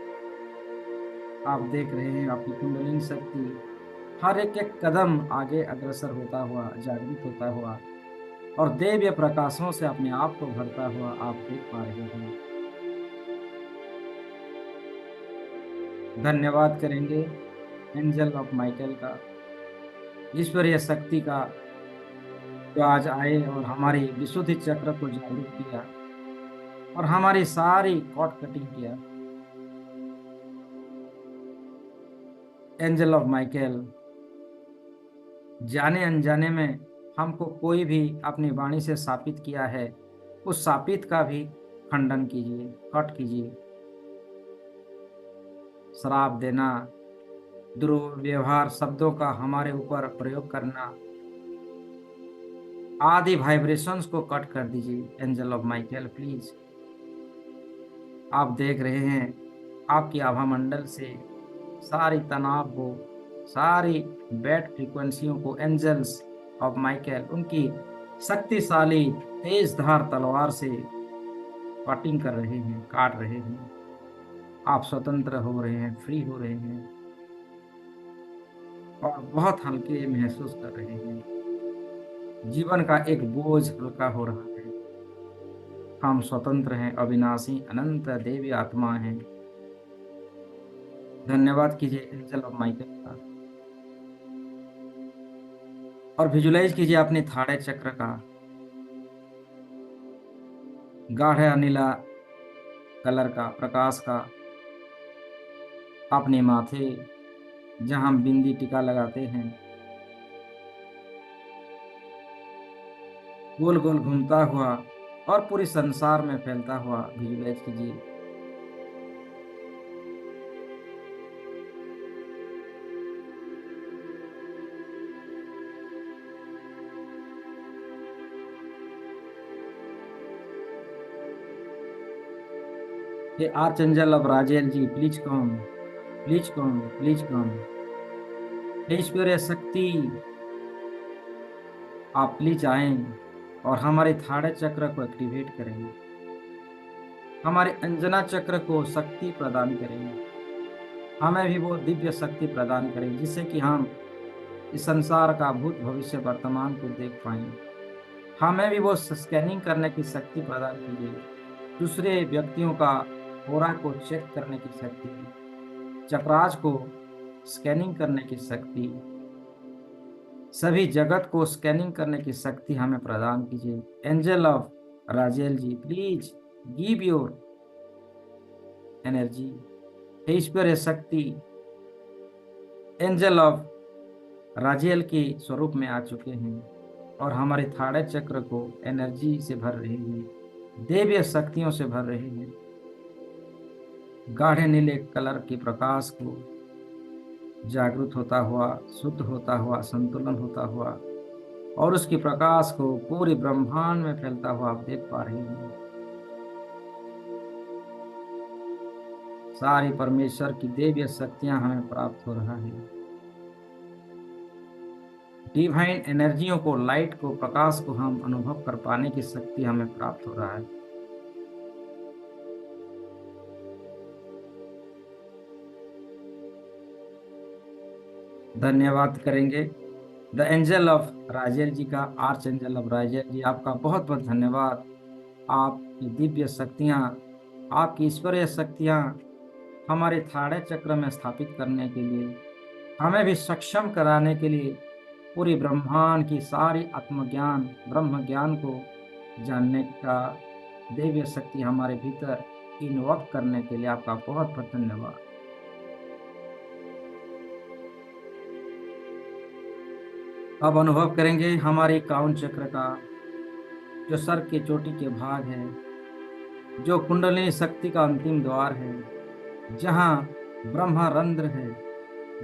आप देख रहे हैं आपकी कुंडलिनी शक्ति हर एक एक कदम आगे अग्रसर होता हुआ, जागृत होता हुआ और दिव्य प्रकाशों से अपने आप को भरता हुआ आप देख पा रहे हैं। धन्यवाद करेंगे एंजल ऑफ माइकल का, ईश्वरीय शक्ति का, जो आज आए और हमारी विशुद्धि चक्र को जागृत किया और हमारी सारी कॉट कटिंग किया। एंजल ऑफ माइकल, जाने अनजाने में हमको कोई भी अपनी वाणी से शापित किया है, उस शापित का भी खंडन कीजिए, कट कीजिए। श्राप देना, दुर्व्यवहार शब्दों का हमारे ऊपर प्रयोग करना आदि वाइब्रेशंस को कट कर दीजिए एंजल ऑफ माइकल प्लीज। आप देख रहे हैं आपकी आभा मंडल से सारी तनाव को, सारी बैड फ्रीक्वेंसियों को एंजल्स ऑफ माइकल उनकी शक्तिशाली तेज धार तलवार से कटिंग कर रहे हैं, काट रहे हैं। आप स्वतंत्र हो रहे हैं, फ्री हो रहे हैं और बहुत हल्के महसूस कर रहे हैं। जीवन का एक बोझ हल्का हो रहा है। हम स्वतंत्र हैं, अविनाशी अनंत देवी आत्मा हैं। धन्यवाद कीजिए एंजल ऑफ माइकल का और विजुलाइज कीजिए अपने थाड़े चक्र का गाढ़ा नीला कलर का प्रकाश का अपने माथे जहां हम बिंदी टीका लगाते हैं गोल गोल घूमता हुआ और पूरे संसार में फैलता हुआ विजुलाइज कीजिए। हे archangel of Raziel ji, please come, please come, please come. हे ईश्वरीय शक्ति, आप प्लीज आए और हमारे थाड़े चक्र को एक्टिवेट करें, हमारे अंजना चक्र को शक्ति प्रदान करें, हमें भी वो दिव्य शक्ति प्रदान करें जिससे कि हम इस संसार का भूत भविष्य वर्तमान को देख पाएं। हमें भी वो स्कैनिंग करने की शक्ति प्रदान कीजिए, दूसरे व्यक्तियों का ऑरा को चेक करने की शक्ति, चक्रास को स्कैनिंग करने की शक्ति, सभी जगत को स्कैनिंग करने की शक्ति हमें प्रदान कीजिए। Angel of Raziel ji, please give your energy. ईश्वरीय शक्ति एंजल ऑफ राजेल के स्वरूप में आ चुके हैं और हमारे थाड़े चक्र को एनर्जी से भर रहे हैं, देवीय शक्तियों से भर रहे हैं। गाढ़े नीले कलर के प्रकाश को जागृत होता हुआ, शुद्ध होता हुआ, संतुलन होता हुआ और उसके प्रकाश को पूरे ब्रह्मांड में फैलता हुआ आप देख पा रहे हैं। सारी परमेश्वर की देवीय शक्तियां हमें प्राप्त हो रहा है। डिवाइन एनर्जियों को, लाइट को, प्रकाश को हम अनुभव कर पाने की शक्ति हमें प्राप्त हो रहा है। धन्यवाद करेंगे द एंजल ऑफ राजेल जी का, आर्च एंजल ऑफ राजेल जी, आपका बहुत बहुत धन्यवाद। आपकी दिव्य शक्तियाँ, आपकी ईश्वरीय शक्तियाँ हमारे थाड़े चक्र में स्थापित करने के लिए, हमें भी सक्षम कराने के लिए, पूरी ब्रह्मांड की सारी आत्मज्ञान, ब्रह्म ज्ञान को जानने का दिव्य शक्ति हमारे भीतर इन्वॉक करने के लिए आपका बहुत बहुत धन्यवाद। अब अनुभव करेंगे हमारे क्राउन चक्र का, जो सर के चोटी के भाग है, जो कुंडलिनी शक्ति का अंतिम द्वार है, जहाँ ब्रह्मरंध्र है,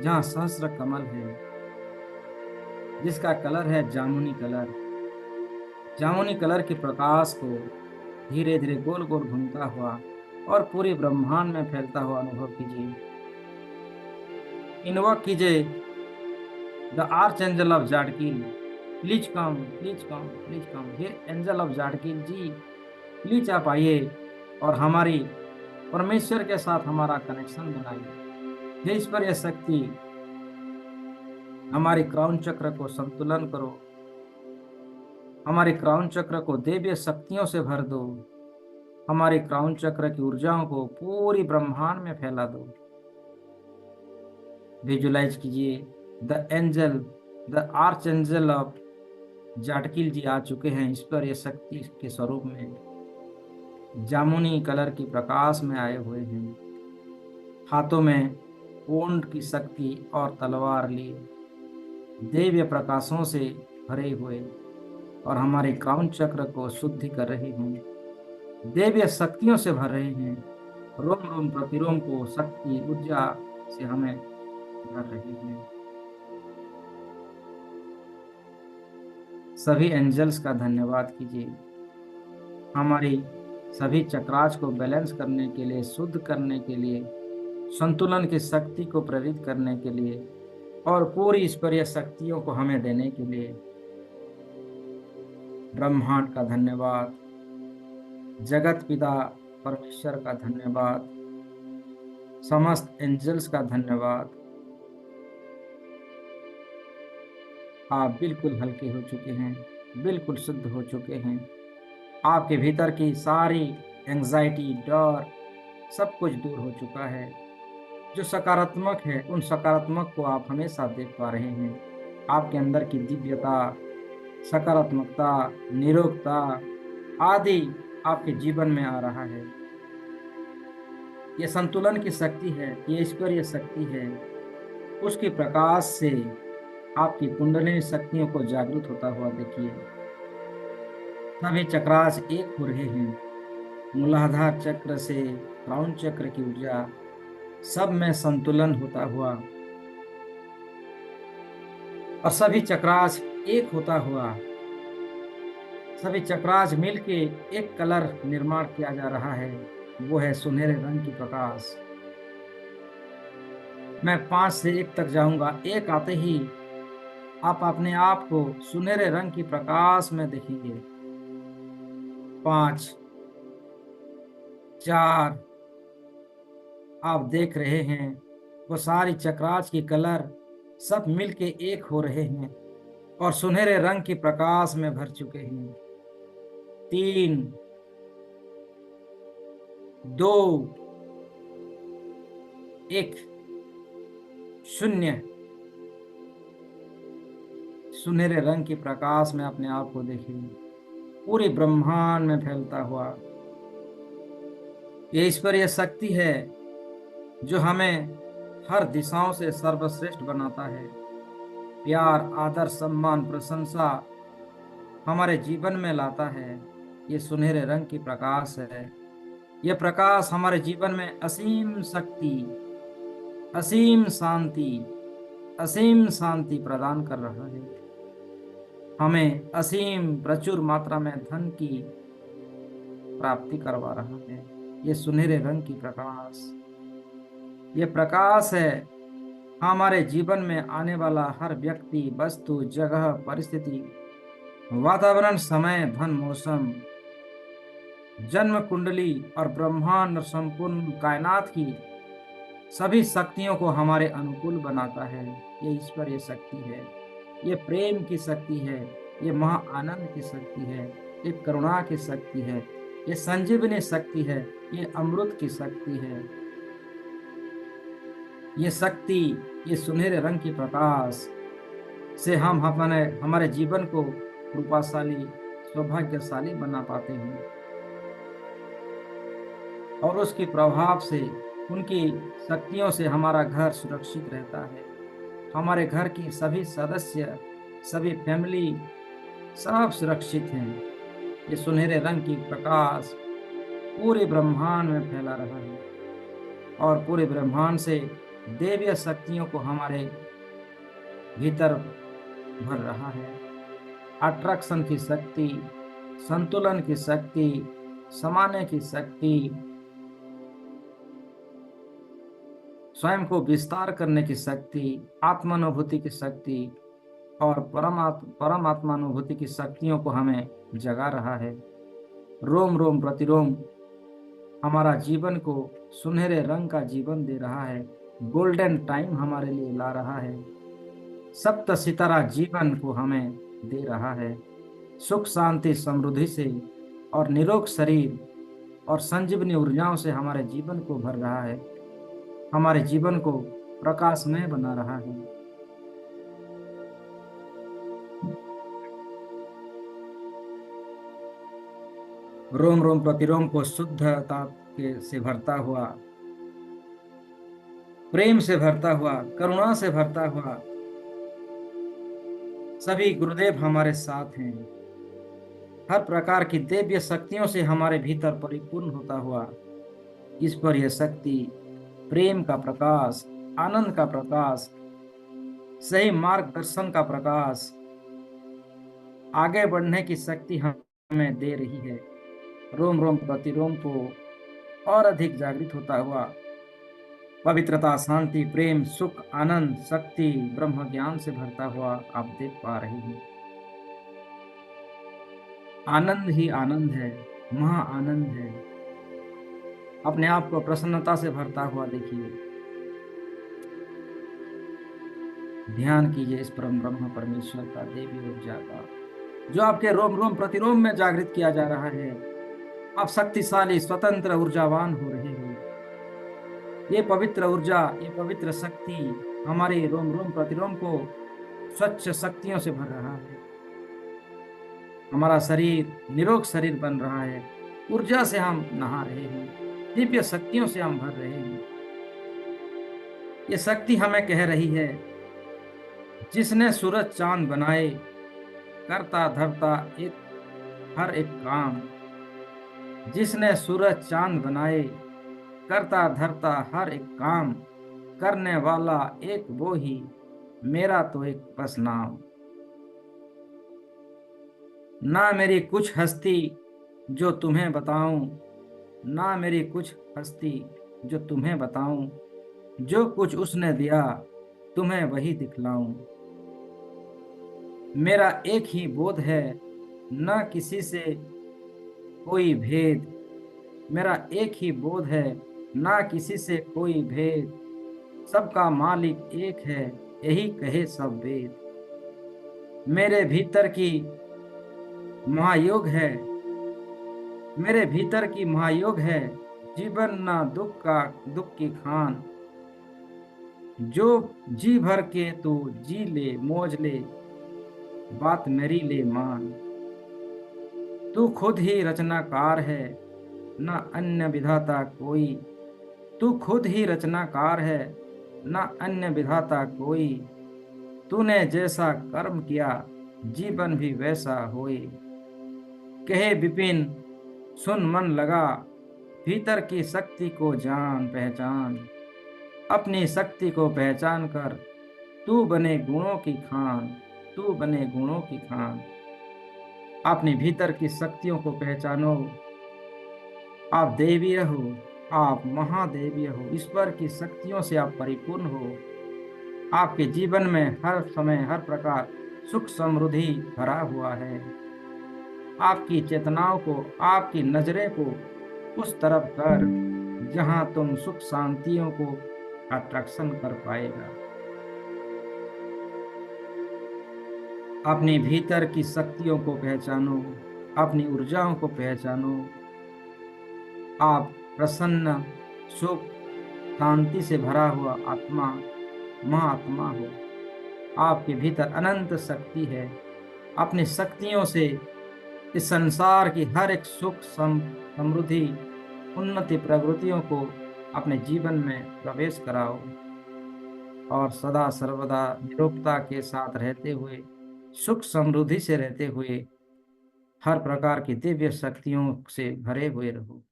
जहाँ सहस्र कमल है, जिसका कलर है जामुनी कलर। जामुनी कलर के प्रकाश को धीरे धीरे गोल गोल घूमता हुआ और पूरे ब्रह्मांड में फैलता हुआ अनुभव कीजिए। इन्वॉक कीजिए the archangel of Zadkiel, please come, please come, please come. हे angel of Zadkiel ji, please आप आइए और हमारी परमेश्वर के साथ हमारा कनेक्शन बनाइए। हे ईश्वरीय शक्ति, हमारे क्राउन चक्र को संतुलन करो, हमारे क्राउन चक्र को देवीय शक्तियों से भर दो, हमारे क्राउन चक्र की ऊर्जाओं को पूरी ब्रह्मांड में फैला दो। विजुलाइज कीजिए the angel, the archangel of Zadkiel ji आ चुके हैं ईश्वरीय शक्ति के स्वरूप में, जामुनी कलर की प्रकाश में आए हुए हैं, हाथों में ओंड की शक्ति और तलवार लिए, दिव्य प्रकाशों से भरे हुए और हमारे क्राउन चक्र को शुद्धि कर रहे हैं, दिव्य शक्तियों से भर रहे हैं। रोम रोम प्रतिरोम को शक्ति ऊर्जा से हमें भर रहे हैं। सभी एंजल्स का धन्यवाद कीजिए, हमारी सभी चक्रास को बैलेंस करने के लिए, शुद्ध करने के लिए, संतुलन की शक्ति को प्रेरित करने के लिए और पूरी ईश्वरीय शक्तियों को हमें देने के लिए ब्रह्मांड का धन्यवाद, जगत पिता परमेश्वर का धन्यवाद, समस्त एंजल्स का धन्यवाद। आप बिल्कुल हल्के हो चुके हैं, बिल्कुल शुद्ध हो चुके हैं। आपके भीतर की सारी एंजाइटी, डर, सब कुछ दूर हो चुका है। जो सकारात्मक है, उन सकारात्मक को आप हमेशा देख पा रहे हैं। आपके अंदर की दिव्यता, सकारात्मकता, निरोगता आदि आपके जीवन में आ रहा है। ये संतुलन की शक्ति है, ये ईश्वरीय शक्ति है। उसके प्रकाश से आपकी कुंडलिनी शक्तियों को जागृत होता हुआ देखिए। सभी चक्रास एक हो रहे हैं, मूलाधार चक्र से क्राउन चक्र की ऊर्जा सब में संतुलन होता हुआ और सभी चक्रास एक होता हुआ, सभी चक्रास मिलके एक कलर निर्माण किया जा रहा है वो है सुनहरे रंग की प्रकाश। मैं 5 से 1 तक जाऊंगा, 1 आते ही आप अपने आप को सुनहरे रंग की प्रकाश में देखेंगे। 5, 4, आप देख रहे हैं वो सारी चक्राच की कलर सब मिलके एक हो रहे हैं और सुनहरे रंग की प्रकाश में भर चुके हैं। 3, 2, 1, 0। सुनहरे रंग की प्रकाश में अपने आप को देखिए, पूरे ब्रह्मांड में फैलता हुआ। ये ईश्वरीय शक्ति है जो हमें हर दिशाओं से सर्वश्रेष्ठ बनाता है। प्यार, आदर, सम्मान, प्रशंसा हमारे जीवन में लाता है। ये सुनहरे रंग की प्रकाश है। ये प्रकाश हमारे जीवन में असीम शक्ति, असीम शांति, असीम शांति प्रदान कर रहा है। हमें असीम प्रचुर मात्रा में धन की प्राप्ति करवा रहा है। ये सुनहरे रंग की प्रकाश, ये प्रकाश है हमारे जीवन में आने वाला हर व्यक्ति, वस्तु, जगह, परिस्थिति, वातावरण, समय, धन, मौसम, जन्म कुंडली और ब्रह्मांड और संपूर्ण कायनात की सभी शक्तियों को हमारे अनुकूल बनाता है। ये ईश्वरीय शक्ति है, ये प्रेम की शक्ति है, ये महा आनंद की शक्ति है, ये करुणा की शक्ति है, ये संजीवनी शक्ति है, ये अमृत की शक्ति है। ये शक्ति, ये सुनहरे रंग की प्रकाश से हम हमारे जीवन को कृपाशाली, सौभाग्यशाली बना पाते हैं और उसके प्रभाव से, उनकी शक्तियों से हमारा घर सुरक्षित रहता है। हमारे घर की सभी सदस्य, सभी फैमिली सब सुरक्षित हैं। ये सुनहरे रंग की प्रकाश पूरे ब्रह्मांड में फैला रहा है और पूरे ब्रह्मांड से दैवीय शक्तियों को हमारे भीतर भर रहा है। अट्रैक्शन की शक्ति, संतुलन की शक्ति, समाने की शक्ति, स्वयं को विस्तार करने की शक्ति, आत्मानुभूति की शक्ति और परमात्मानुभूति की शक्तियों को हमें जगा रहा है। रोम रोम प्रतिरोम हमारा जीवन को सुनहरे रंग का जीवन दे रहा है। गोल्डन टाइम हमारे लिए ला रहा है। सप्त सितारा जीवन को हमें दे रहा है। सुख, शांति, समृद्धि से और निरोग शरीर और संजीवनी ऊर्जाओं से हमारे जीवन को भर रहा है। हमारे जीवन को प्रकाशमय बना रहा है। रोम रोम प्रतिरोम को शुद्धता से भरता हुआ, प्रेम से भरता हुआ, करुणा से भरता हुआ सभी गुरुदेव हमारे साथ हैं। हर प्रकार की दिव्य शक्तियों से हमारे भीतर परिपूर्ण होता हुआ ईश्वरीय शक्ति, प्रेम का प्रकाश, आनंद का प्रकाश, सही मार्गदर्शन का प्रकाश, आगे बढ़ने की शक्ति हमें दे रही है। रोम रोम प्रतिरोम को और अधिक जागृत होता हुआ पवित्रता, शांति, प्रेम, सुख, आनंद, शक्ति, ब्रह्म ज्ञान से भरता हुआ आप देख पा रहे हैं। आनंद ही आनंद है, महा आनंद है। अपने आप को प्रसन्नता से भरता हुआ देखिए। ध्यान कीजिए इस परम ब्रह्म परमेश्वर का, देवी ऊर्जा का, जो आपके रोम रोम प्रतिरोम में जागृत किया जा रहा है। आप शक्तिशाली, स्वतंत्र, ऊर्जावान हो रहे हैं। ये पवित्र ऊर्जा, ये पवित्र शक्ति हमारे रोम रोम प्रतिरोम को स्वच्छ शक्तियों से भर रहा है। हमारा शरीर निरोग शरीर बन रहा है। ऊर्जा से हम नहा रहे हैं, दिव्य शक्तियों से हम भर रहे हैं। ये शक्ति हमें कह रही है, जिसने सूरज चांद बनाए, करता धरता हर एक काम। जिसने सूरज चांद बनाए, करता धरता हर एक काम, करने वाला एक वो ही, मेरा तो एक बस नाम। ना मेरी कुछ हस्ती जो तुम्हें बताऊं, ना मेरी कुछ हस्ती जो तुम्हें बताऊं, जो कुछ उसने दिया तुम्हें वही दिखलाऊं। मेरा एक ही बोध है, न किसी से कोई भेद। मेरा एक ही बोध है, ना किसी से कोई भेद। सबका मालिक एक है, यही कहे सब वेद। मेरे भीतर की महायोग है, मेरे भीतर की महायोग है। जीवन ना दुख की खान। जो जी भर के तू जी ले मौज ले, बात मेरी ले मान। तू खुद ही रचनाकार है, न अन्य विधाता कोई। तू खुद ही रचनाकार है, न अन्य विधाता कोई। तूने जैसा कर्म किया, जीवन भी वैसा होए। कहे विपिन सुन मन लगा, भीतर की शक्ति को जान पहचान। अपनी शक्ति को पहचान कर तू बने गुणों की खान। तू बने गुणों की खान। अपने भीतर की शक्तियों को पहचानो। आप दैवीय हो, आप महादेवीय हो, ईश्वर की शक्तियों से आप परिपूर्ण हो। आपके जीवन में हर समय हर प्रकार सुख समृद्धि भरा हुआ है। आपकी चेतनाओं को, आपकी नजरें को उस तरफ कर जहां तुम सुख शांतियों को अट्रैक्शन कर पाएगा। अपने भीतर की शक्तियों को पहचानो, अपनी ऊर्जाओं को पहचानो। आप प्रसन्न, सुख, शांति से भरा हुआ आत्मा, महाआत्मा हो। आपके भीतर अनंत शक्ति है। अपनी शक्तियों से इस संसार की हर एक सुख समृद्धि उन्नति प्रगतियों को अपने जीवन में प्रवेश कराओ और सदा सर्वदा निरोगता के साथ रहते हुए, सुख समृद्धि से रहते हुए, हर प्रकार की दिव्य शक्तियों से भरे हुए रहो।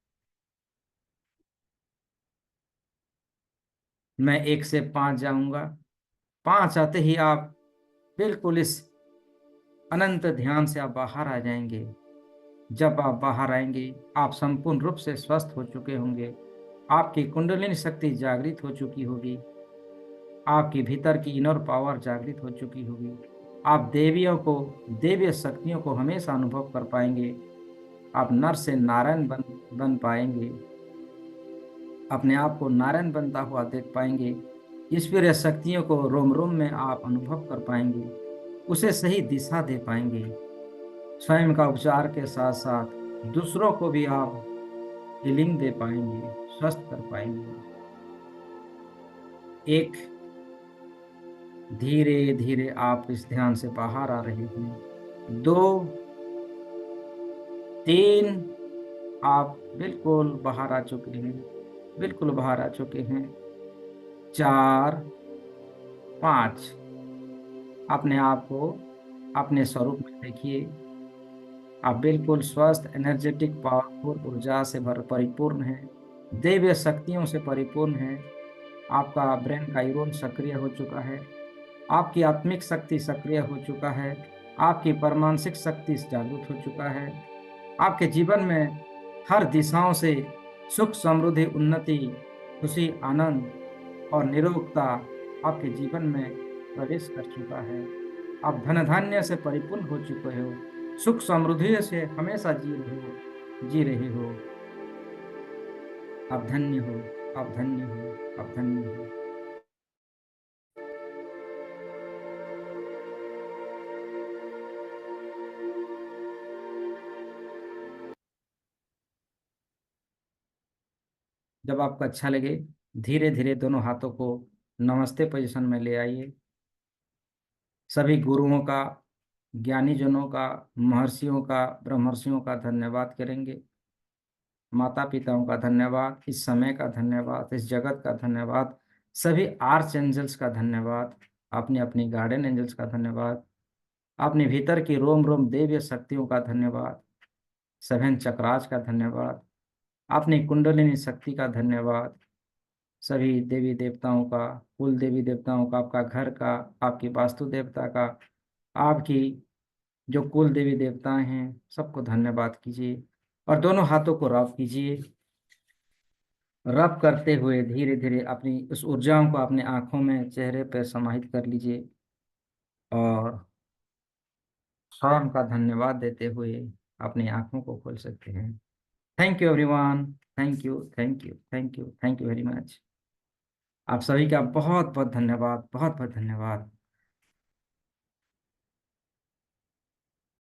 मैं 1 से 5 जाऊंगा। 5 आते ही आप बिल्कुल इस अनंत ध्यान से आप बाहर आ जाएंगे। जब आप बाहर आएंगे, आप संपूर्ण रूप से स्वस्थ हो चुके होंगे। आपकी कुंडलिनी शक्ति जागृत हो चुकी होगी। आपकी भीतर की इनर पावर जागृत हो चुकी होगी। आप देवियों को, देवीय शक्तियों को हमेशा अनुभव कर पाएंगे। आप नर से नारायण बन पाएंगे। अपने आप को नारायण बनता हुआ देख पाएंगे। ईश्वरीय शक्तियों को रोम रोम में आप अनुभव कर पाएंगे। उसे सही दिशा दे पाएंगे। स्वयं का उपचार के साथ साथ दूसरों को भी आप हीलिंग दे पाएंगे, स्वस्थ कर पाएंगे। एक, धीरे धीरे आप इस ध्यान से बाहर आ रहे हैं। 2, 3, आप बिल्कुल बाहर आ चुके हैं, बिल्कुल बाहर आ चुके हैं। 4, 5, अपने आप को अपने स्वरूप में देखिए। आप बिल्कुल स्वस्थ, एनर्जेटिक, पावरफुल ऊर्जा से भर परिपूर्ण हैं, दिव्य शक्तियों से परिपूर्ण हैं। आपका ब्रेन का न्यूरॉन सक्रिय हो चुका है। आपकी आत्मिक शक्ति सक्रिय हो चुका है। आपकी परमानसिक शक्ति जागृत हो चुका है। आपके जीवन में हर दिशाओं से सुख समृद्धि उन्नति खुशी आनंद और निरोगता आपके जीवन में प्रवेश कर चुका है। आप धन धान्य से परिपूर्ण हो चुके हो। सुख समृद्धि से हमेशा जी रहे हो। आप धन्य हो, आप धन्य हो, आप धन्य हो। जब आपको अच्छा लगे, धीरे धीरे दोनों हाथों को नमस्ते पोजीशन में ले आइए। सभी गुरुओं का, ज्ञानी जनों का, महर्षियों का, ब्रह्मर्षियों का धन्यवाद करेंगे। माता पिताओं का धन्यवाद, इस समय का धन्यवाद, इस जगत का धन्यवाद, सभी आर्च एंजल्स का धन्यवाद, अपनी अपनी गार्डन एंजल्स का धन्यवाद, अपने भीतर की रोम रोम देव्य शक्तियों का धन्यवाद, सेवन चक्रास का धन्यवाद, अपनी कुंडलिनी शक्ति का धन्यवाद, सभी देवी देवताओं का, कुल देवी देवताओं का, आपका घर का, आपकी वास्तु देवता का, आपकी जो कुल देवी देवताएं हैं सबको धन्यवाद कीजिए और दोनों हाथों को रब कीजिए। रब करते हुए धीरे धीरे अपनी उस ऊर्जाओं को अपने आंखों में, चेहरे पर समाहित कर लीजिए और स्वयं का धन्यवाद देते हुए अपनी आंखों को खोल सकते हैं। Thank you everyone. Thank you, thank you, thank you, thank you very much. आप सभी का बहुत बहुत धन्यवाद, बहुत बहुत धन्यवाद।